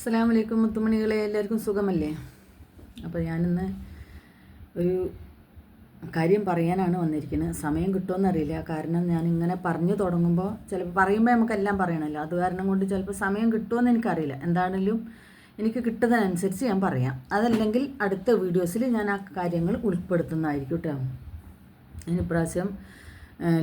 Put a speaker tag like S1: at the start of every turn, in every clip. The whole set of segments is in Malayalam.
S1: അസ്സലാമു അലൈക്കും മുത്തുമണികളെ, എല്ലാവർക്കും സുഖമല്ലേ? അപ്പോൾ ഞാനിന്ന് ഒരു കാര്യം പറയാനാണ് വന്നിരിക്കുന്നത്. സമയം കിട്ടുമെന്നറിയില്ല. കാരണം ഞാനിങ്ങനെ പറഞ്ഞു തുടങ്ങുമ്പോൾ ചിലപ്പോൾ പറയുമ്പോൾ നമുക്കെല്ലാം പറയണമല്ലോ. അത് കാരണം കൊണ്ട് ചിലപ്പോൾ സമയം കിട്ടുമെന്ന് എനിക്കറിയില്ല. എന്താണെങ്കിലും എനിക്ക് കിട്ടുന്നതനുസരിച്ച് ഞാൻ പറയാം. അതല്ലെങ്കിൽ അടുത്ത വീഡിയോസിൽ ഞാൻ ആ കാര്യങ്ങൾ ഉൾപ്പെടുത്തുന്നതായിരിക്കും കേട്ടോ. അതിന് പ്രാവശ്യം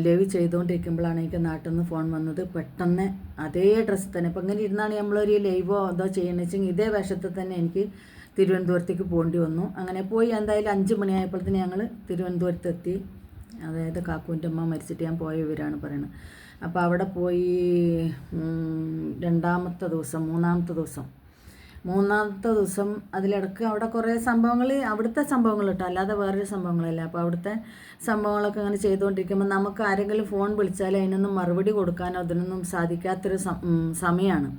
S1: ലൈവ് ചെയ്തുകൊണ്ടിരിക്കുമ്പോഴാണ് എനിക്ക് നാട്ടിൽ നിന്ന് ഫോൺ വന്നത്. പെട്ടെന്ന് അതേ ഡ്രസ്സ് തന്നെ ഇപ്പം ഇങ്ങനെ ഇരുന്നാണ് നമ്മളൊരു ലൈവോ അതോ ചെയ്യണമെന്ന് വെച്ചെങ്കിൽ ഇതേ വേഷത്തിൽ തന്നെ എനിക്ക് തിരുവനന്തപുരത്തേക്ക് പോകേണ്ടി വന്നു. അങ്ങനെ പോയി എന്തായാലും 5 മണിയായപ്പോഴത്തേന് ഞങ്ങൾ തിരുവനന്തപുരത്തെത്തി. അതായത് കാക്കുവിൻ്റെ അമ്മ മരിച്ചിട്ട് ഞാൻ പോയ വിവരമാണ് പറയുന്നത്. അപ്പോൾ അവിടെ പോയി മൂന്നാമത്തെ ദിവസം അതിലിടക്ക് അവിടെ കുറേ സംഭവങ്ങൾ, അവിടുത്തെ സംഭവങ്ങൾ കേട്ടോ, അല്ലാതെ വേറൊരു സംഭവങ്ങളല്ല. അപ്പോൾ അവിടുത്തെ സംഭവങ്ങളൊക്കെ അങ്ങനെ ചെയ്തുകൊണ്ടിരിക്കുമ്പോൾ നമുക്ക് ആരെങ്കിലും ഫോൺ വിളിച്ചാൽ അതിനൊന്നും മറുപടി കൊടുക്കാനോ അതിനൊന്നും സാധിക്കാത്തൊരു സമയമാണ്.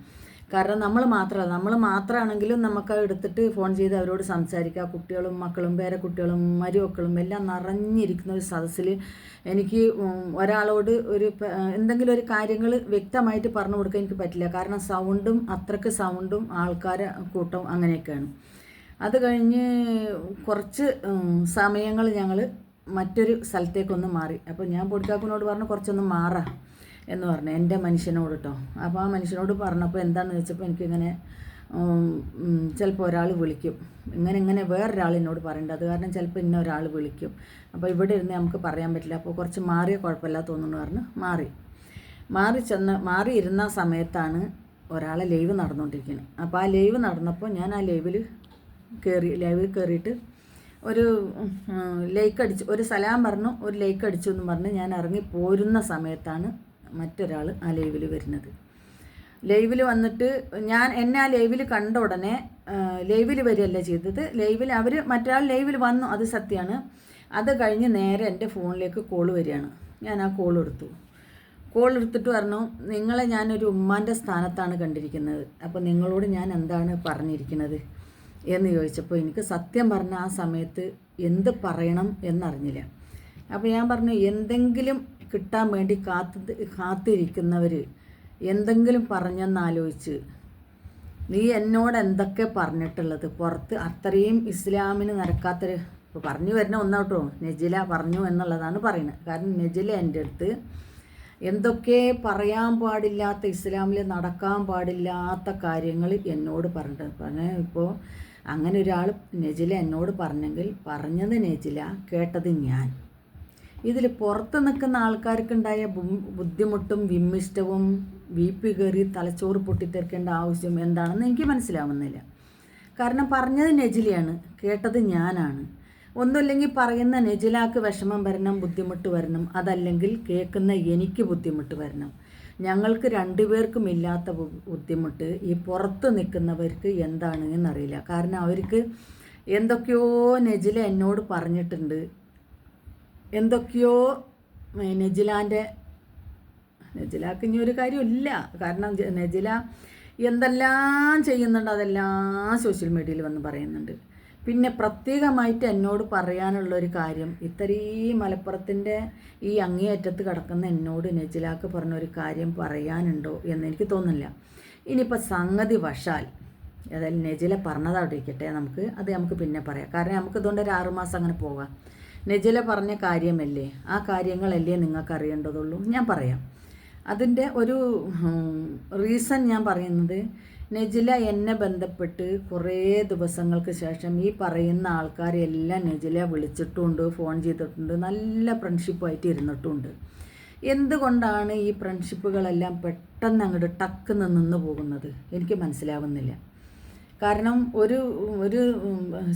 S1: കാരണം നമ്മൾ മാത്രമാണെങ്കിലും നമുക്ക് എടുത്തിട്ട് ഫോൺ ചെയ്ത് അവരോട് സംസാരിക്കുക. കുട്ടികളും മക്കളും പേരക്കുട്ടികളും മരുമക്കളും എല്ലാം നിറഞ്ഞിരിക്കുന്ന ഒരു സദസ്സിൽ എനിക്ക് ഒരാളോട് എന്തെങ്കിലും ഒരു കാര്യങ്ങൾ വ്യക്തമായിട്ട് പറഞ്ഞു കൊടുക്കാൻ എനിക്ക് പറ്റില്ല. കാരണം അത്രയ്ക്ക് സൗണ്ടും ആൾക്കാരെ കൂട്ടം അങ്ങനെയൊക്കെയാണ്. അത് കഴിഞ്ഞ് കുറച്ച് സമയങ്ങൾ ഞങ്ങൾ മറ്റൊരു സ്ഥലത്തേക്കൊന്ന് മാറി. അപ്പോൾ ഞാൻ പൊടിക്കാക്കുനോട് പറഞ്ഞു കുറച്ചൊന്ന് മാറാം എന്ന് പറഞ്ഞു, എൻ്റെ മനുഷ്യനോട് കേട്ടോ. അപ്പോൾ ആ മനുഷ്യനോട് പറഞ്ഞപ്പോൾ എന്താണെന്ന് വെച്ചപ്പോൾ എനിക്കിങ്ങനെ ചിലപ്പോൾ ഒരാൾ വിളിക്കും, ഇങ്ങനെ വേറൊരാൾ എന്നോട് പറയേണ്ടത്. അത് കാരണം ചിലപ്പോൾ ഇന്ന ഒരാൾ വിളിക്കും. അപ്പോൾ ഇവിടെ ഇരുന്ന് നമുക്ക് പറയാൻ പറ്റില്ല. അപ്പോൾ കുറച്ച് മാറിയ കുഴപ്പമില്ല തോന്നുന്നു പറഞ്ഞ് മാറിയിരുന്ന സമയത്താണ് ഒരാളെ ലൈവ് നടന്നുകൊണ്ടിരിക്കുന്നത്. അപ്പോൾ ആ ലൈവ് നടന്നപ്പോൾ ഞാൻ ആ ലൈവിൽ കയറിയിട്ട് ഒരു ലൈക്ക് അടിച്ചു, ഒരു സലാം പറഞ്ഞു, ഒരു ലൈക്ക് അടിച്ചു എന്ന് പറഞ്ഞ് ഞാൻ ഇറങ്ങി പോരുന്ന സമയത്താണ് മറ്റൊരാൾ ആ ലൈവിൽ വരുന്നത്. ലൈവിൽ വന്നിട്ട് എന്നെ ആ ലൈവിൽ കണ്ട ഉടനെ ലൈവിൽ വരികയല്ല ചെയ്തത്. മറ്റൊരാൾ ലൈവിൽ വന്നു, അത് സത്യമാണ്. അത് കഴിഞ്ഞ് നേരെ എൻ്റെ ഫോണിലേക്ക് കോൾ വരികയാണ്. ഞാൻ ആ കോൾ എടുത്തിട്ട് പറഞ്ഞു, നിങ്ങളെ ഞാനൊരു ഉമ്മാൻ്റെ സ്ഥാനത്താണ് കണ്ടിരിക്കുന്നത്. അപ്പോൾ നിങ്ങളോട് ഞാൻ എന്താണ് പറഞ്ഞിരിക്കുന്നത് എന്ന് ചോദിച്ചപ്പോൾ എനിക്ക് സത്യം പറഞ്ഞ ആ സമയത്ത് എന്ത് പറയണം എന്നറിഞ്ഞില്ല. അപ്പോൾ ഞാൻ പറഞ്ഞു, എന്തെങ്കിലും കിട്ടാൻ വേണ്ടി കാത്തിരിക്കുന്നവർ എന്തെങ്കിലും പറഞ്ഞെന്നാലോചിച്ച് നീ എന്നോട് എന്തൊക്കെ പറഞ്ഞിട്ടുള്ളത് പുറത്ത് അത്രയും ഇസ്ലാമിന് നടക്കാത്തൊരു ഇപ്പോൾ പറഞ്ഞു വരുന്ന ഒന്നാട്ടോ നജില പറഞ്ഞു എന്നുള്ളതാണ് പറയുന്നത്. കാരണം നജില എൻ്റെ അടുത്ത് എന്തൊക്കെ പറയാൻ പാടില്ലാത്ത, ഇസ്ലാമിൽ നടക്കാൻ പാടില്ലാത്ത കാര്യങ്ങൾ എന്നോട് പറഞ്ഞിട്ട് ഇപ്പോൾ അങ്ങനെ ഒരാൾ നജില എന്നോട് പറഞ്ഞെങ്കിൽ പറഞ്ഞത് നജില, കേട്ടത് ഞാൻ. ഇതിൽ പുറത്ത് നിൽക്കുന്ന ആൾക്കാർക്കുണ്ടായ ബുദ്ധിമുട്ടും വിമ്മിഷ്ടവും വീപ്പി കയറി തലച്ചോറ് പൊട്ടിത്തെറിക്കേണ്ട ആവശ്യം എന്താണെന്ന് എനിക്ക് മനസ്സിലാവുന്നില്ല. കാരണം പറഞ്ഞത് നജിലയാണ്, കേട്ടത് ഞാനാണ്. ഒന്നുമില്ലെങ്കിൽ പറയുന്ന നജിലാക്ക് വിഷമം വരണം, ബുദ്ധിമുട്ട് വരണം. അതല്ലെങ്കിൽ കേൾക്കുന്ന എനിക്ക് ബുദ്ധിമുട്ട് വരണം. ഞങ്ങൾക്ക് രണ്ടുപേർക്കും ഇല്ലാത്ത ബുദ്ധിമുട്ട് ഈ പുറത്ത് നിൽക്കുന്നവർക്ക് എന്താണ് എന്നറിയില്ല. കാരണം അവർക്ക് എന്തൊക്കെയോ നജില എന്നോട് പറഞ്ഞിട്ടുണ്ട്, എന്തൊക്കെയോ നജിലാക്ക് ഇനി ഒരു കാര്യമില്ല. കാരണം നജില എന്തെല്ലാം ചെയ്യുന്നുണ്ട് അതെല്ലാം സോഷ്യൽ മീഡിയയിൽ വന്ന് പറയുന്നുണ്ട്. പിന്നെ പ്രത്യേകമായിട്ട് എന്നോട് പറയാനുള്ളൊരു കാര്യം, ഇത്രയും മലപ്പുറത്തിൻ്റെ ഈ അങ്ങേയറ്റത്ത് കിടക്കുന്ന എന്നോട് നജിലാക്ക് പറഞ്ഞൊരു കാര്യം പറയാനുണ്ടോ എന്ന് എനിക്ക് തോന്നുന്നില്ല. ഇനിയിപ്പോൾ സംഗതി വശാൽ ഏതായാലും നജില പറഞ്ഞതവിടെ ഇരിക്കട്ടെ, നമുക്ക് പിന്നെ പറയാം. കാരണം നമുക്ക് ഇതുകൊണ്ട് ഒരു 6 മാസം അങ്ങനെ പോകാം. നജില പറഞ്ഞ കാര്യമല്ലേ, ആ കാര്യങ്ങളല്ലേ നിങ്ങൾക്ക് അറിയേണ്ടതുള്ളൂ. ഞാൻ പറയാം. അതിൻ്റെ ഒരു റീസൺ ഞാൻ പറയുന്നത്, നജില എന്നെ ബന്ധപ്പെട്ട് കുറേ ദിവസങ്ങൾക്ക് ശേഷം ഈ പറയുന്ന ആൾക്കാരെല്ലാം നജില വിളിച്ചിട്ടുമുണ്ട്, ഫോൺ ചെയ്തിട്ടുണ്ട്, നല്ല ഫ്രണ്ട്ഷിപ്പായിട്ട് ഇരുന്നിട്ടുമുണ്ട്. എന്തുകൊണ്ടാണ് ഈ ഫ്രണ്ട്ഷിപ്പുകളെല്ലാം പെട്ടെന്ന് അങ്ങോട്ട് ടക്കുന്ന് നിന്ന് പോകുന്നത് എനിക്ക് മനസ്സിലാവുന്നില്ല. കാരണം ഒരു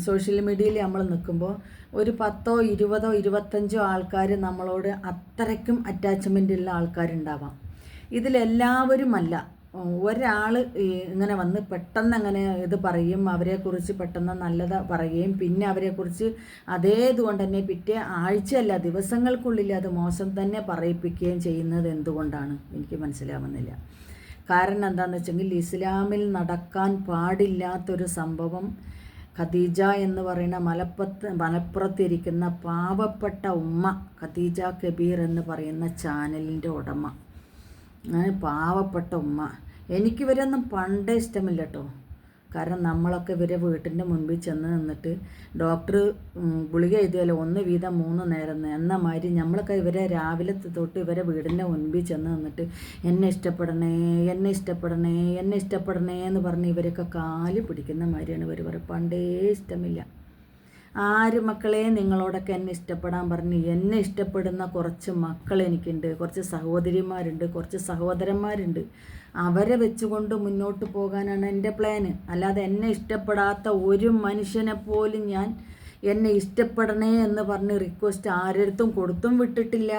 S1: സോഷ്യൽ മീഡിയയിൽ നമ്മൾ നിൽക്കുമ്പോൾ ഒരു 10, 20, 25 ആൾക്കാർ നമ്മളോട് അത്രയ്ക്കും അറ്റാച്ച്മെൻ്റ് ഉള്ള ആൾക്കാരുണ്ടാവാം. ഇതിലെല്ലാവരുമല്ല, ഒരാൾ ഇങ്ങനെ വന്ന് പെട്ടെന്ന് അങ്ങനെ ഇത് പറയും, അവരെക്കുറിച്ച് പെട്ടെന്ന് നല്ലത് പറയുകയും പിന്നെ അവരെക്കുറിച്ച് അതേ ഇതുകൊണ്ട് തന്നെ പിറ്റേ ആഴ്ചയല്ല ദിവസങ്ങൾക്കുള്ളിൽ അത് മോശം തന്നെ പറയിപ്പിക്കുകയും ചെയ്യുന്നത് എന്തുകൊണ്ടാണ് എനിക്ക് മനസ്സിലാവുന്നില്ല. കാരണം എന്താണെന്ന് വെച്ചെങ്കിൽ ഇസ്ലാമിൽ നടക്കാൻ പാടില്ലാത്തൊരു സംഭവം ഖദീജ എന്ന് പറയുന്ന മലപ്പുറത്തിരിക്കുന്ന പാവപ്പെട്ട ഉമ്മ, ഖദീജ കബീർ എന്ന് പറയുന്ന ചാനലിൻ്റെ ഉടമ, പാവപ്പെട്ട ഉമ്മ. എനിക്കിവരൊന്നും പണ്ടേ ഇഷ്ടമില്ല കേട്ടോ. കാരണം നമ്മളൊക്കെ ഇവരെ വീട്ടിൻ്റെ മുൻപിൽ ചെന്ന് നിന്നിട്ട് ഡോക്ടർ ഗുളിക എഴുതിയാലോ 1 വീതം 3 നേരം എന്ന മാതിരി നമ്മളൊക്കെ ഇവരെ രാവിലെ തൊട്ട് ഇവരെ വീടിൻ്റെ മുൻപിൽ ചെന്ന് നിന്നിട്ട് എന്നെ ഇഷ്ടപ്പെടണേ എന്നെ ഇഷ്ടപ്പെടണേ എന്നെ ഇഷ്ടപ്പെടണേ എന്ന് പറഞ്ഞ് ഇവരൊക്കെ കാല് പിടിക്കുന്ന മാതിരിയാണ് ഇവർ പറയും. പണ്ടേ ഇഷ്ടമില്ല. ആര് മക്കളെ നിങ്ങളോടൊക്കെ എന്നെ ഇഷ്ടപ്പെടാൻ പറഞ്ഞ് എന്നെ ഇഷ്ടപ്പെടുന്ന കുറച്ച് മക്കൾ എനിക്കുണ്ട്, കുറച്ച് സഹോദരിമാരുണ്ട്, കുറച്ച് സഹോദരന്മാരുണ്ട്. അവരെ വെച്ചുകൊണ്ട് മുന്നോട്ട് പോകാനാണ് എൻ്റെ പ്ലാന്. അല്ലാതെ എന്നെ ഇഷ്ടപ്പെടാത്ത ഒരു മനുഷ്യനെ പോലും ഞാൻ എന്നെ ഇഷ്ടപ്പെടണേ എന്ന് പറഞ്ഞ് റിക്വസ്റ്റ് ആരടുത്തും കൊടുത്തും വിട്ടിട്ടില്ല,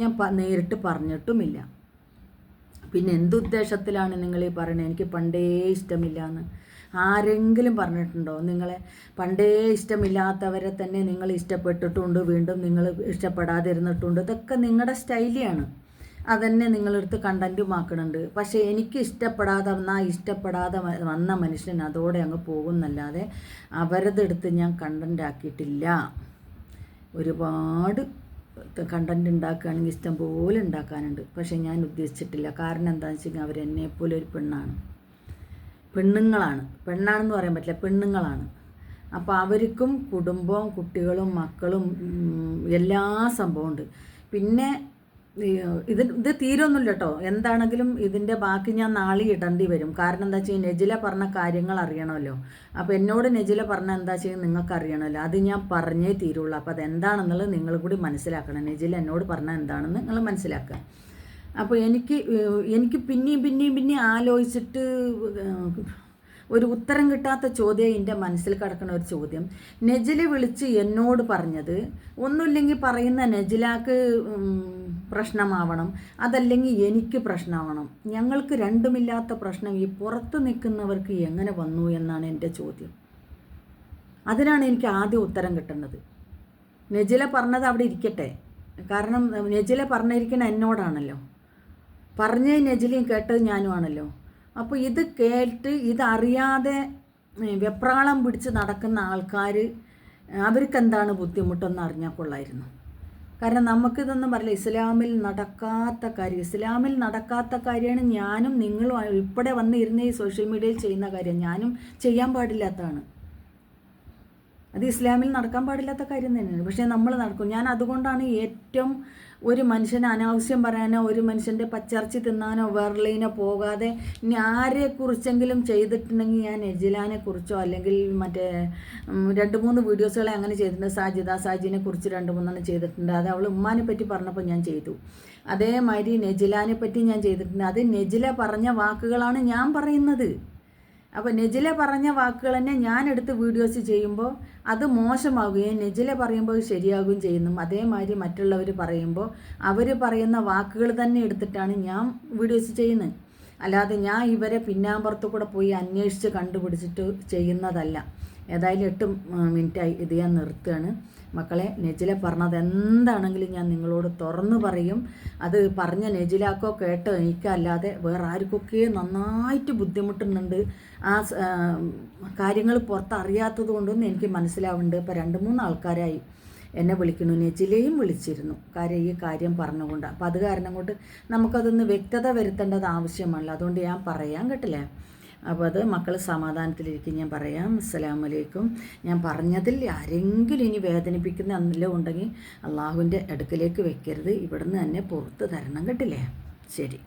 S1: ഞാൻ നേരിട്ട് പറഞ്ഞിട്ടുമില്ല. പിന്നെ എന്തുദ്ദേശത്തിലാണ് നിങ്ങൾ ഈ പറയുന്നത് എനിക്ക് പണ്ടേ ഇഷ്ടമില്ല എന്ന്? ആരെങ്കിലും പറഞ്ഞിട്ടുണ്ടോ? നിങ്ങളെ പണ്ടേ ഇഷ്ടമില്ലാത്തവരെ തന്നെ നിങ്ങൾ ഇഷ്ടപ്പെട്ടിട്ടുണ്ട്, വീണ്ടും നിങ്ങൾ ഇഷ്ടപ്പെടാതിരുന്നിട്ടുണ്ട്. ഇതൊക്കെ നിങ്ങളുടെ സ്റ്റൈലിയാണ്. അതന്നെ നിങ്ങളെടുത്ത് കണ്ടൻറ്റുമാക്കുന്നുണ്ട്. പക്ഷേ എനിക്ക് ഇഷ്ടപ്പെടാതെ വന്ന മനുഷ്യൻ അതോടെ അങ്ങ് പോകുന്നല്ലാതെ അവരതെടുത്ത് ഞാൻ കണ്ടൻ്റ് ആക്കിയിട്ടില്ല. ഒരുപാട് കണ്ടൻറ് ഉണ്ടാക്കുകയാണെങ്കിൽ ഇഷ്ടം പോലെ ഉണ്ടാക്കാനുണ്ട്. പക്ഷേ ഞാൻ ഉദ്ദേശിച്ചിട്ടില്ല. കാരണം എന്താണെന്ന് വെച്ച് കഴിഞ്ഞാൽ അവരെന്നെപ്പോലെ ഒരു പെണ്ണാണെന്ന് പറയാൻ പറ്റില്ല, പെണ്ണുങ്ങളാണ്. അപ്പോൾ അവർക്കും കുടുംബവും കുട്ടികളും മക്കളും എല്ലാ സംഭവമുണ്ട്. പിന്നെ ഇത് തീരൊന്നുമില്ല കേട്ടോ. എന്താണെങ്കിലും ഇതിൻ്റെ ബാക്കി ഞാൻ നാളെ ഇടേണ്ടി വരും. കാരണം എന്താ വെച്ചാൽ നെജില പറഞ്ഞ കാര്യങ്ങൾ അറിയണമല്ലോ. അപ്പോൾ എന്നോട് നെജില പറഞ്ഞ എന്താ ചെയ്യുക നിങ്ങൾക്ക് അറിയണമല്ലോ. അത് ഞാൻ പറഞ്ഞേ തീരുള്ളൂ. അപ്പോൾ അതെന്താണെന്നുള്ളത് നിങ്ങൾ കൂടി മനസ്സിലാക്കണം. നെജില എന്നോട് പറഞ്ഞാൽ എന്താണെന്ന് നിങ്ങൾ മനസ്സിലാക്കുക. അപ്പോൾ എനിക്ക് പിന്നെയും ആലോചിച്ചിട്ട് ഒരു ഉത്തരം കിട്ടാത്ത ചോദ്യം എൻ്റെ മനസ്സിൽ കിടക്കുന്ന ഒരു ചോദ്യം. നെജില വിളിച്ച് എന്നോട് പറഞ്ഞത് ഒന്നുമില്ലെങ്കിൽ പറയുന്ന നെജിലാക്ക് പ്രശ്നമാവണം, അതല്ലെങ്കിൽ എനിക്ക് പ്രശ്നമാവണം. ഞങ്ങൾക്ക് രണ്ടുമില്ലാത്ത പ്രശ്നം ഈ പുറത്ത് നിൽക്കുന്നവർക്ക് എങ്ങനെ വന്നു എന്നാണ് എൻ്റെ ചോദ്യം. അതിനാണ് എനിക്ക് ആദ്യം ഉത്തരം കിട്ടേണ്ടത്. നെജില പറഞ്ഞത് അവിടെ ഇരിക്കട്ടെ. കാരണം നെജില പറഞ്ഞിരിക്കണ എന്നോടാണല്ലോ, പറഞ്ഞ നെജിലയും കേട്ടത് ഞാനുമാണല്ലോ. അപ്പോൾ ഇത് കേട്ട് ഇതറിയാതെ വെപ്രാളം പിടിച്ച് നടക്കുന്ന ആൾക്കാർ അവർക്ക് എന്താണ് ബുദ്ധിമുട്ടെന്ന് അറിഞ്ഞാൽ കൊള്ളായിരുന്നു. കാരണം നമുക്കിതൊന്നും പറയില്ല. ഇസ്ലാമിൽ നടക്കാത്ത കാര്യമാണ് ഞാനും നിങ്ങളും ഉൾപ്പെടെ വന്നിരുന്ന ഈ സോഷ്യൽ മീഡിയയിൽ ചെയ്യുന്ന കാര്യം. ഞാനും ചെയ്യാൻ പാടില്ലാത്തതാണ്. അത് ഇസ്ലാമിൽ നടക്കാൻ പാടില്ലാത്ത കാര്യം തന്നെയാണ്. പക്ഷേ നമ്മൾ നടക്കും. ഞാൻ അതുകൊണ്ടാണ് ഏറ്റവും ഒരു മനുഷ്യനെ അനാവശ്യം പറയാനോ ഒരു മനുഷ്യൻ്റെ പച്ചർച്ചി തിന്നാനോ വേറെലൈനോ പോകാതെ ഇനി ആരെക്കുറിച്ചെങ്കിലും ചെയ്തിട്ടുണ്ടെങ്കിൽ ഞാൻ നെജിലാനെ കുറിച്ചോ അല്ലെങ്കിൽ മറ്റേ 2-3 വീഡിയോസുകളെ അങ്ങനെ ചെയ്തിട്ടുണ്ട്. സാജിനെ കുറിച്ച് 2-3 ചെയ്തിട്ടുണ്ട്. അത് അവൾ ഉമ്മാനെ പറ്റി പറഞ്ഞപ്പോൾ ഞാൻ ചെയ്തു. അതേമാതിരി നെജിലാനെ പറ്റി ഞാൻ ചെയ്തിട്ടുണ്ട്. അത് നെജില പറഞ്ഞ വാക്കുകളാണ് ഞാൻ പറയുന്നത്. അപ്പോൾ നെജില പറഞ്ഞ വാക്കുകൾ തന്നെ ഞാൻ എടുത്ത് വീഡിയോസ് ചെയ്യുമ്പോൾ അത് മോശമാവുകയും നെജില പറയുമ്പോൾ ശരിയാകുകയും ചെയ്യുന്നു. അതേമാതിരി മറ്റുള്ളവർ പറയുമ്പോൾ അവർ പറയുന്ന വാക്കുകൾ തന്നെ എടുത്തിട്ടാണ് ഞാൻ വീഡിയോസ് ചെയ്യുന്നത്. അല്ലാതെ ഞാൻ ഇവരെ പിന്നാമ്പുറത്ത് കൂടെ പോയി അന്വേഷിച്ച് കണ്ടുപിടിച്ചിട്ട് ചെയ്യുന്നതല്ല. ഏതായാലും 8 മിനിറ്റായി. ഇത് ഞാൻ നിർത്തുകയാണ്. മക്കളെ, നെജില പറഞ്ഞത് എന്താണെങ്കിലും ഞാൻ നിങ്ങളോട് തുറന്നു പറയും. അത് പറഞ്ഞ നെജിലാക്കോ കേട്ടോ എനിക്കല്ലാതെ വേറെ ആർക്കൊക്കെ നന്നായിട്ട് ബുദ്ധിമുട്ടുന്നുണ്ട്. ആ കാര്യങ്ങൾ പുറത്തറിയാത്തത് കൊണ്ടൊന്നും എനിക്ക് മനസ്സിലാവുന്നുണ്ട്. ഇപ്പോൾ 2-3 ആൾക്കാരായി എന്നെ വിളിക്കുന്നു. നെജിലയും വിളിച്ചിരുന്നു ഈ കാര്യം പറഞ്ഞുകൊണ്ട്. അപ്പോൾ അത് കാരണം കൊണ്ട് നമുക്കതൊന്ന് വ്യക്തത വരുത്തേണ്ടത് ആവശ്യമല്ല. അതുകൊണ്ട് ഞാൻ പറയാൻ കേട്ടില്ലേ. അപ്പോൾ അത് മക്കൾ സമാധാനത്തിലിരിക്കും. ഞാൻ പറയാം. അസ്സലാമു അലൈക്കും. ഞാൻ പറഞ്ഞതിൽ ആരെങ്കിലും ഇനി വേദനിപ്പിക്കുന്ന എന്തെങ്കിലും ഉണ്ടെങ്കിൽ അള്ളാഹുവിൻ്റെ അടുക്കലേക്ക് വെക്കരുത്. ഇവിടുന്ന് തന്നെ പുറത്ത് തരണം കേട്ടില്ലേ. ശരി.